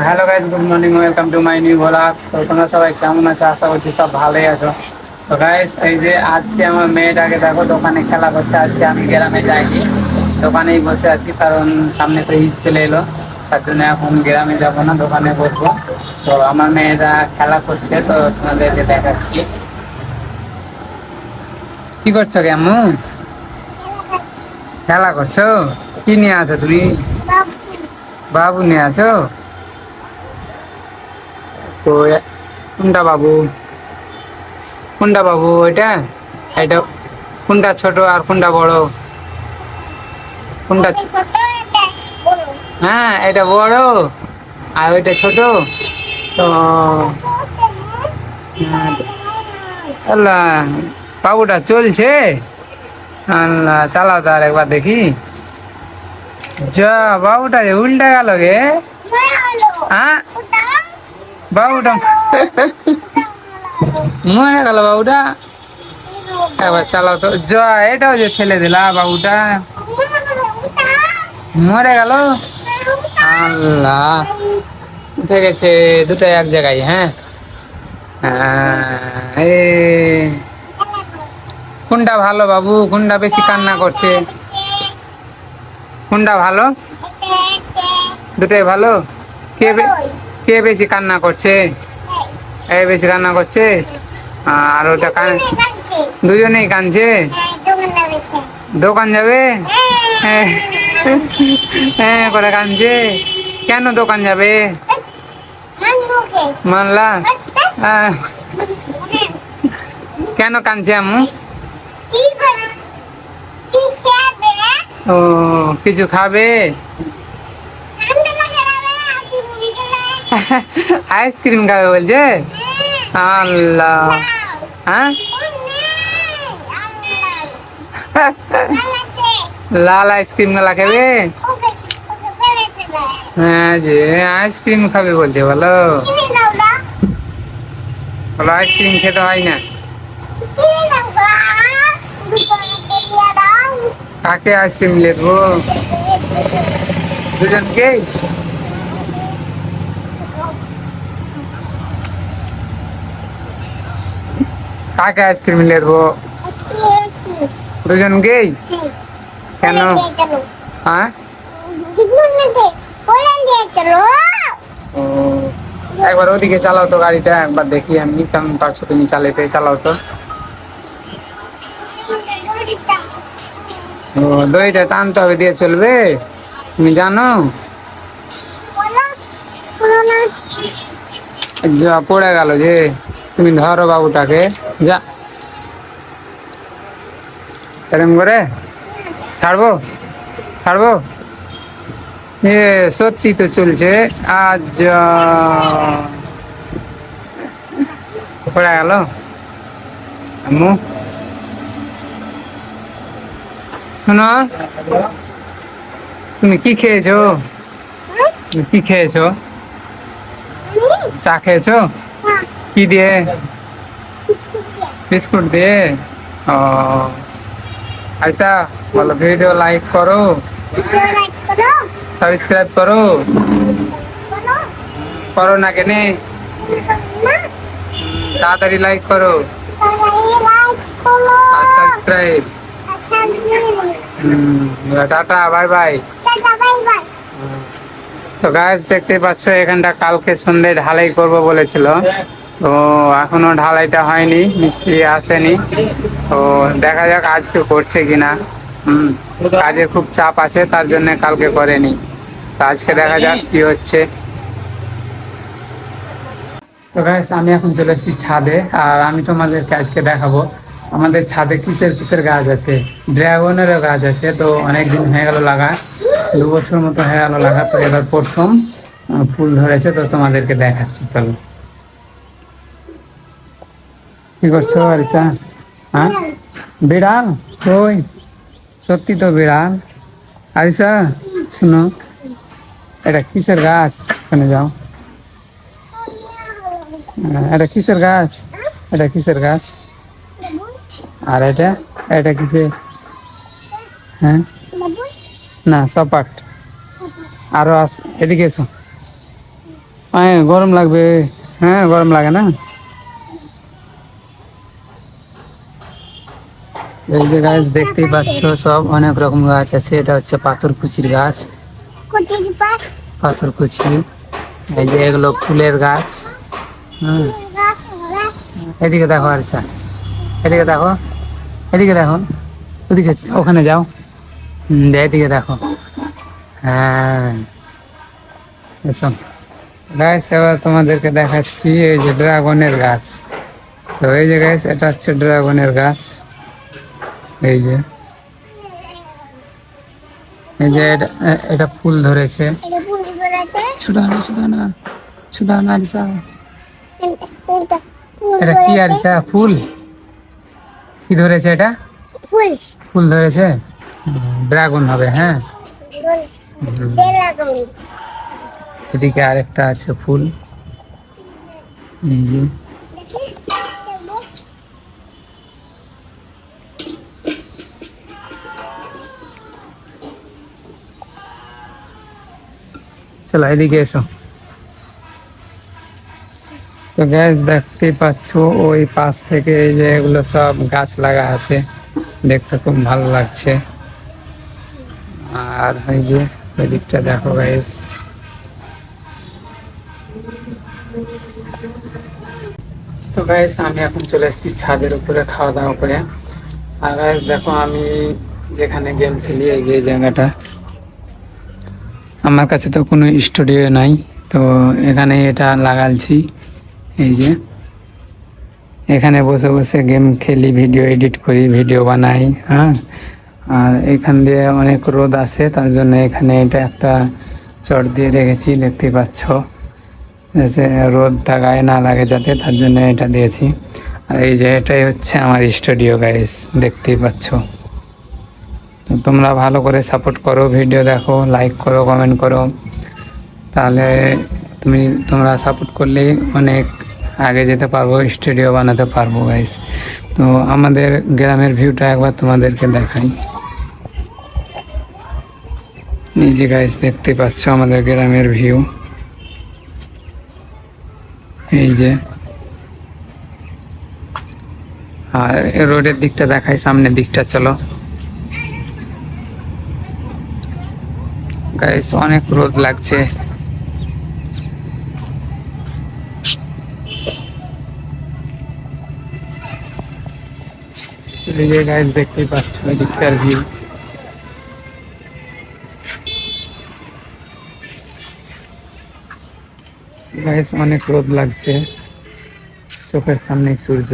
Hello guys, good morning, welcome to my new blog. তো তোমরা সবাই কেমন আছো? আশা করছি সব ভালোই আছো। তো গাইস, এই যে আজকে আমার মেয়েটাকে দেখো দোকানে খেলা করছে। আজকে আমি গ্রামে যাইনি, দোকানেই বসে আছি, কারণ সামনে তো ঈদ চলে এলো। তার জন্য এখন গ্রামে যাবো না, দোকানে বসবো। তো আমার মেয়েরা খেলা করছে, তো তোমাদেরকে দেখাচ্ছি। কি করছো আম্মু? খেলা করছো? কি নিয়ে আছো তুমি? বাবু নিয়ে আছো? তো কোনটা বাবু? কোনটা বাবু এটা? এটা কোনটা ছোট আর কোনটা বড়? কোনটা হ্যাঁ, এটা বড় আর ওইটা ছোট। তো আল্লাহ, বাবুটা চলছে। আল্লাহ, চালাও তার একবার দেখি। যা, বাবুটা যে উল্টা গেল গে। হ্যাঁ, বাবুটা মরে গেল বাবুটা। একবার চালাও তো। যা, এটাও যে ফেলে দিলা বাবুটা, মরে গেল। আল্লাহ, উঠে গেছে দুটো এক জায়গায়। হ্যাঁ, কোনটা ভালো বাবু? কোনটা বেশি কান্না করছে? কোনটা ভালো? দুটোই ভালো। কে বেশি কান্না করছে? এ বেশি কান্না করছে, আর ওটা দুজনেই কাঁদছে। দোকান যাবে? হ্যাঁ, হ্যাঁ করে কাঁদছে। কেন দোকান যাবে? মানলা। আহ, কেন কাঁদছে আম্মু? ও, কিছু খাবে? আইসক্রিম খাবে বলছে। আল্লাহ, হ্যাঁ, লাল আইসক্রিম গুলা খাবে? হ্যাঁ, যে আইসক্রিম খাবে বলছে। বলো, বলো আইসক্রিম খেতে হয় না। কাকে আইসক্রিম লেবো? দুজনকেই? কাকে আইসক্রিম লেবো? দুজনকেই? কেন? হ্যাঁ, ও, একবার ওদিকে চালাও তো গাড়িটা, একবার দেখি আমি কেমন পারছো তুমি চালাতে। চালাও তো। ও, দইটা টানতে হবে, দিয়ে চলবে? তুমি জানো? যা, পড়ে গেল যে। তুমি ধরো বাবুটাকে। যা, এরম করে ছাড়বো? ছাড়বো? এ সত্যি তো চলছে আজ। পড়ে গেল আম্মু। শোনো, তুমি কি খেয়েছো? তুমি কি খেয়েছো? চা খেয়েছো? কি দিয়ে? বিস্কুট দিয়ে? ও আচ্ছা, বলো ভিডিও লাইক করো, সাবস্ক্রাইব করো। করো না কেনে? তাড়াতাড়ি লাইক করো আর সাবস্ক্রাইব। Tata, bye bye. তো গাছ দেখতে পাচ্ছ, এখানটা কালকে সন্ধ্যে ঢালাই করব বলেছিল। তো এখনো ঢালাইটা হয়নি, মিস্ত্রি আসেনি। তো দেখা যাক আজকে করছে কিনা। কাজের খুব চাপ আছে, তার জন্য কালকে করেনি। তো আজকে দেখা যাক কি হচ্ছে। তো গাইস, আমি এখন চলে এসেছি ছাদে, আর আমি তোমাদেরকে আজকে দেখাবো আমাদের ছাদে কিসের কিসের গাছ আছে। ড্রাগনেরও গাছ আছে। তো অনেক দিন হয়ে গেল লাগা, 2 বছর মতো হয়ে গেল লাগা। তো এবার প্রথম ফুল ধরেছে, তো তোমাদেরকে দেখাচ্ছি, চলো। কি করছো আরিসা? হ্যাঁ, বিড়াল? ওই, সত্যি তো বিড়াল। আরিসা শুনো, এটা কিসের গাছ? ওখানে যাও। এটা কিসের গাছ? এটা কিসের গাছ? আর এটা, এটা কিসের? হ্যাঁ, না, সপাট। আরো এদিকে এসো। হ্যাঁ গরম লাগবে। হ্যাঁ গরম লাগে না। এই যে গাছ দেখতেই পাচ্ছ সব অনেক রকম গাছ আছে। এটা হচ্ছে পাথরকুচির গাছ, পাথরকুচি। এই যে এগুলো ফুলের গাছ। হুম, এদিকে দেখো আরিসা, এদিকে দেখো, এদিকে দেখো, ওদিকে ওখানে যাও। এদিকে দেখো। হ্যাঁ এসব গাছ। এবার তোমাদেরকে দেখাচ্ছি এই যে ড্রাগনের গাছ। তো এই যে গাছ, এটা হচ্ছে ড্রাগনের গাছ। এই যে, এই যে এটা ফুল ধরেছে। ছুটানা ছুটানা ছুটানা আরিসা। এটা কি আরিসা? ফুল কি ধরেছে? এটা ফুল ধরেছে, ড্রাগন হবে। হ্যাঁ, এদিকে আরেকটা আছে ফুল। এই যে চলো এদিকে এসো। তো গ্যাস দেখতেই পাচ্ছ ওই পাশ থেকে এই যে এগুলো সব গাছ লাগা আছে, দেখতে খুব ভালো লাগছে। আর এই যে এদিকটা দেখো গাইস। তো গাইস আমি এখন চলে এসেছি ছাদের উপরে খাওয়া দাওয়া করে। আর গাইস দেখো আমি যেখানে গেম খেলি, এই যে জায়গাটা, আমার কাছে তো কোনো স্টুডিও নাই, তো এখানে এটা লাগালছি। এই যে এখানে বসে বসে গেম খেলি, ভিডিও এডিট করি, ভিডিও বানাই। হ্যাঁ, আর এখান দিয়ে অনেক রোদ আসে, তার জন্য এখানে এটা একটা চট দিয়ে রেখেছি, দেখতেই পাচ্ছ, যাতে রোদটা গায়ে না লাগে যাতে, তার জন্য এটা দিয়েছি। আর এই যে এটাই হচ্ছে আমার স্টুডিও গাইস, দেখতেই পাচ্ছ। তো তোমরা ভালো করে সাপোর্ট করো, ভিডিও দেখো, লাইক করো, কমেন্ট করো, তাহলে তোমরা সাপোর্ট করলেই অনেক আগে যেতে পারবো, স্টুডিও বানাতে পারবো গাইস। তো আমাদের গ্রামের ভিউটা একবার তোমাদেরকে দেখাই। নিজে গাইস দেখতে পাচ্ছ আমাদের গ্রামের ভিউ। এই যে, আর রোডের দিকটা দেখাই, সামনের দিকটা চলো গাইস, অনেক রোদ লাগছে। এই যে গাইস দেখতেই পাচ্ছ ওই দিকটার ভিউ। গাইস অনেক রোদ লাগছে, চোখের সামনে সূর্য,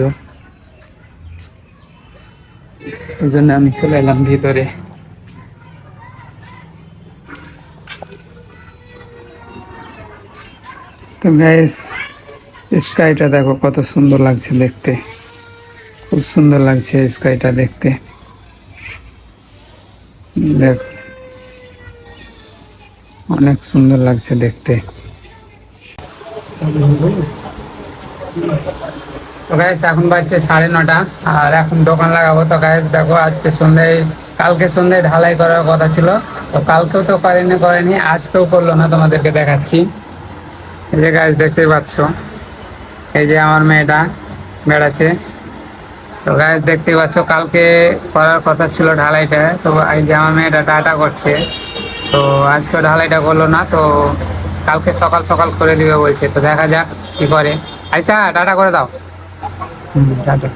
ওই জন্য আমি চলে এলাম ভিতরে। তো গাইস স্কাইটা দেখো কত সুন্দর লাগছে দেখতে, খুব সুন্দর লাগছে স্কাইটা দেখতে। দেখ অনেক সুন্দর লাগছে দেখতে। তো গাইস এখন বাজছে 9:30, আর এখন দোকান লাগাবো। তো গাইস দেখো আজকে সন্ধ্যায়, কালকে সন্ধ্যায় ঢালাই করার কথা ছিল, তো কালকেও তো করেনি, আজকেও করলো না, তোমাদেরকে দেখাচ্ছি। এই যে গাইস দেখতেই পাচ্ছ, এই যে আমার মেয়েটা বেড়াচ্ছে। তো গাইস দেখতেই পাচ্ছ কালকে করার কথা ছিল ঢালাইটা, তো এই যে আমার মেয়েটা টাটা করছে। তো আজকে ঢালাইটা করলো না, তো কালকে সকাল সকাল করে দিবে বলছে, তো দেখা যাক কি করে। আচ্ছা টাটা করে দাও। টাটা।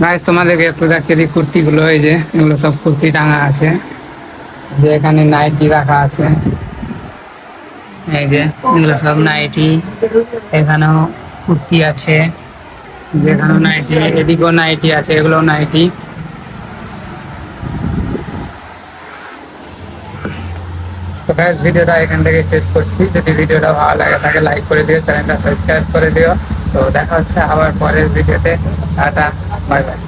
গাইস তোমাদেরকে একটু দেখিয়ে দিই কুর্তিগুলো, এই যে এগুলো সব কুর্তি টাঙা আছে, যে এখানে নাইটি রাখা আছে। এই যে এগুলো সব নাইটি, এখানেও কুর্তি আছে, যেখানেও নাইটি, এদিকেও নাইটি আছে, এগুলো নাইটি। তো গাইস ভিডিওটা এখান থেকে শেষ করছি। যদি ভিডিওটা ভালো লাগে থাকে লাইক করে দিও, চ্যানেলটা সাবস্ক্রাইব করে দিও। তো দেখা হচ্ছে আবার পরের ভিডিওতে। Tata, bye bye.